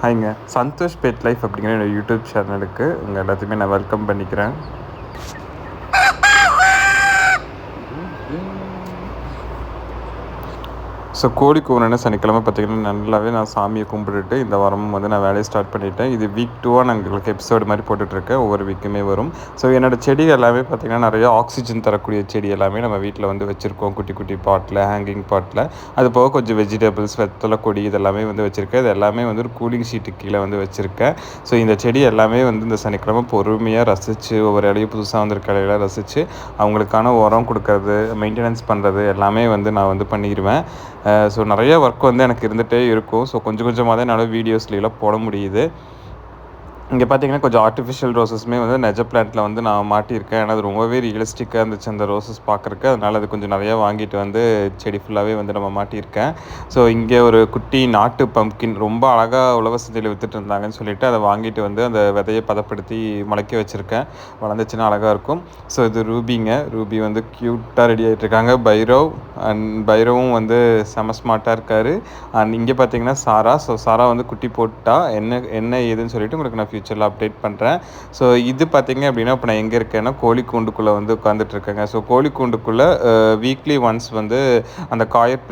ஹாய்ங்க. Santhosh bed life அப்படிங்கிற என்னோட YouTube சேனலுக்கு உங்கள் எல்லாத்தையுமே நான் வெல்கம் பண்ணிக்கிறேன். ஸோ கோழி கூவுனோடனே சனிக்கிழமை பார்த்திங்கன்னா நல்லாவே நான் சாமியை கும்பிட்டுட்டு இந்த வாரமும் வந்து நான் வேலையை ஸ்டார்ட் பண்ணிட்டேன். இது வீக் 2 நான் உங்களுக்கு எபிசோடு மாதிரி போட்டுட்ருக்கேன். ஒவ்வொரு வீக்குமே வரும். ஸோ என்னோடய செடி எல்லாமே பார்த்திங்கன்னா நிறையா ஆக்சிஜன் தரக்கூடிய செடி எல்லாமே நம்ம வீட்டில் வந்து வச்சுருக்கோம். குட்டி குட்டி பாட்டில், ஹேங்கிங் பாட்டில். அது போக கொஞ்சம் வெஜிடபிள்ஸ், வெத்தலை கொடி இதெல்லாமே வந்து வச்சுருக்கேன். இது எல்லாமே வந்து ஒரு கூலிங் ஷீட்டுக்கு கீழே வந்து வச்சுருக்கேன். ஸோ இந்த செடி எல்லாமே வந்து இந்த சனிக்கிழமை பொறுமையாக ரசித்து ஒவ்வொரு இலையும் புதுசாக வந்திருக்க இலையில ரசித்து அவங்களுக்கான உரம் கொடுக்கறது, மெயின்டெனன்ஸ் பண்ணுறது எல்லாமே வந்து நான் வந்து பண்ணிடுவேன். ஸோ நிறைய ஒர்க் வந்து எனக்கு இருந்துகிட்டே இருக்கும். ஸோ கொஞ்சம் கொஞ்சமாக தான் என்னால் வீடியோஸ்லாம் போட முடியுது. இங்கே பார்த்தீங்கன்னா கொஞ்சம் ஆர்டிஃபிஷியல் ரோசஸுமே வந்து நெஜ பிளான்ட்டில் வந்து நான் மாட்டியிருக்கேன். ஏன்னா அது ரொம்பவே ரியலிஸ்டிக்காக இருந்துச்சு அந்த ரோசஸ் பார்க்குறக்கு. அதனால் அது கொஞ்சம் நிறையா வாங்கிட்டு வந்து செடி ஃபுல்லாகவே வந்து நம்ம மாட்டியிருக்கேன். ஸோ இங்கே ஒரு குட்டி நாட்டு பம்ப்கின் ரொம்ப அழகாக உழவர் சந்தையில் விற்றுட்டு இருந்தாங்கன்னு சொல்லிட்டு அதை வாங்கிட்டு வந்து அந்த விதையை பதப்படுத்தி முளைக்க வச்சுருக்கேன். வளர்ந்துச்சுன்னா அழகாக இருக்கும். ஸோ இது ரூபிங்க. ரூபி வந்து க்யூட்டாக ரெடி ஆகிட்டுருக்காங்க. பைரவும் வந்து செம ஸ்மார்ட்டாக இருக்கார். அண்ட் இங்கே பார்த்தீங்கன்னா சாரா. ஸோ சாரா வந்து குட்டி போட்டா என்ன ஏதுன்னு சொல்லிட்டு உங்களுக்கு நான் ஃப்யூச்சரில் அப்டேட் பண்ணுறேன். ஸோ இது பார்த்திங்க அப்படின்னா இப்போ நான் எங்கே இருக்கேன்னா கோழி கூண்டுக்குள்ளே வந்து உட்காந்துட்ருக்கேங்க. ஸோ கோழி கூண்டுக்குள்ளே வீக்லி ஒன்ஸ் வந்து அந்த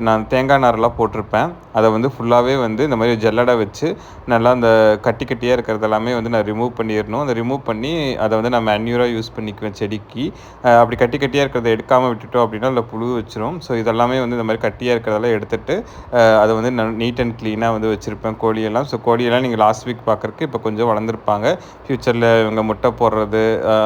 நான் தேங்காய் நாரெலாம் போட்டிருப்பேன். அதை வந்து ஃபுல்லாகவே வந்து இந்த மாதிரி ஜல்லடை வச்சு நல்லா அந்த கட்டி கட்டியாக இருக்கிறது எல்லாமே வந்து நான் ரிமூவ் பண்ணிடணும். அதை ரிமூவ் பண்ணி அதை வந்து நான் மேன்யூராக யூஸ் பண்ணிக்குவேன் செடிக்கு. அப்படி கட்டி கட்டியாக இருக்கிறத எடுக்காமல் விட்டுட்டோம் அப்படின்னா அதில் புழு வச்சிரும். ஸோ இதெல்லாமே வந்து இந்த மாதிரி கட்டியாக இருக்கிறதெல்லாம் எடுத்துகிட்டு அதை வந்து நான் நீட் அண்ட் க்ளீனாக வந்து வச்சுருப்பேன் கோழியெல்லாம். ஸோ கோழியெல்லாம் நீங்கள் லாஸ்ட் வீக் பார்க்குறக்கு இப்போ கொஞ்சம் வளர்ந்துருப்பாங்க. ஃப்யூச்சரில் இவங்க முட்டை போடுறது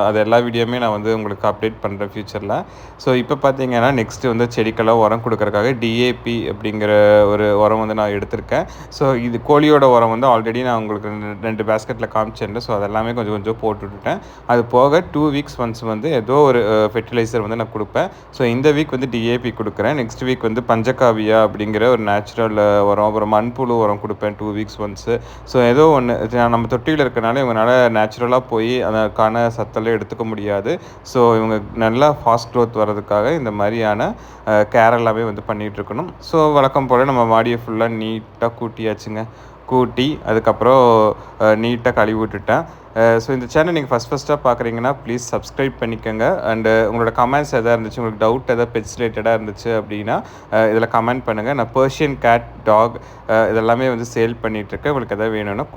அது எல்லா வீடியோமே நான் வந்து உங்களுக்கு அப்டேட் பண்ணுறேன் ஃப்யூச்சரில். ஸோ இப்போ பார்த்தீங்கன்னா நெக்ஸ்ட்டு வந்து செடிக்கெல்லாம் உரம் கொடுக்கறக்காக டிஏபி அப்படிங்கிற ஒரு உரம் வந்து நான் எடுத்திருக்கேன். ஸோ இது கோழியோட உரம் வந்து ஆல்ரெடி நான் உங்களுக்கு ரெண்டு பேஸ்கெட்டில் காமிச்சிருந்தேன். ஸோ அதெல்லாமே கொஞ்சம் கொஞ்சம் போட்டுவிட்டுட்டேன். அது போக 2 வீக்ஸ் ஒன்ஸ் வந்து ஏதோ ஒரு ஃபெர்டிலைசர் வந்து நான் கொடுப்பேன். ஸோ இந்த வீக் வந்து டிஏபி கொடுக்குறேன். நெக்ஸ்ட் வீக் வந்து பஞ்சகாவியா அப்படிங்கிற ஒரு நேச்சுரல் உரம், அப்புறம் மண்புழு உரம் கொடுப்பேன் 2 வீக்ஸ் ஒன்ஸு. ஸோ ஏதோ ஒன்று நம்ம தொட்டியில் இருக்கனால இவங்களால நேச்சுரலாக போய் அதற்கான சத்தெல்லாம் எடுத்துக்க முடியாது. ஸோ இவங்க நல்லா ஃபாஸ்ட் க்ரோத் வர்றதுக்காக இந்த மாதிரியான கேர் எல்லாமே வந்து பண்ணிகிட்ருக்கணும். ஸோ வழக்கம் போல் நம்ம மாடியை ஃபுல்லாக நீட்டாக கூட்டியாச்சுங்க. கூட்டி அதுக்கப்புறம் நீட்டாக கழுவி விட்டுட்டேன். ஸோ இந்த சேனல் நீங்கள் ஃபஸ்ட்டாக பார்க்குறீங்கன்னா ப்ளீஸ் சப்ஸ்கிரைப் பண்ணிக்கோங்க. அண்டு உங்களோட கமெண்ட்ஸ் எதாவது இருந்துச்சு, உங்களுக்கு டவுட் எதாவது பெட்ஸ் ரிலேட்டடாக இருந்துச்சு அப்படின்னா இதில் கமெண்ட் பண்ணுங்கள். நான் பர்ஷியன் கேட், டாக் இதெல்லாமே வந்து சேல் பண்ணிகிட்ருக்கேன். உங்களுக்கு எதாவது வேணும்னா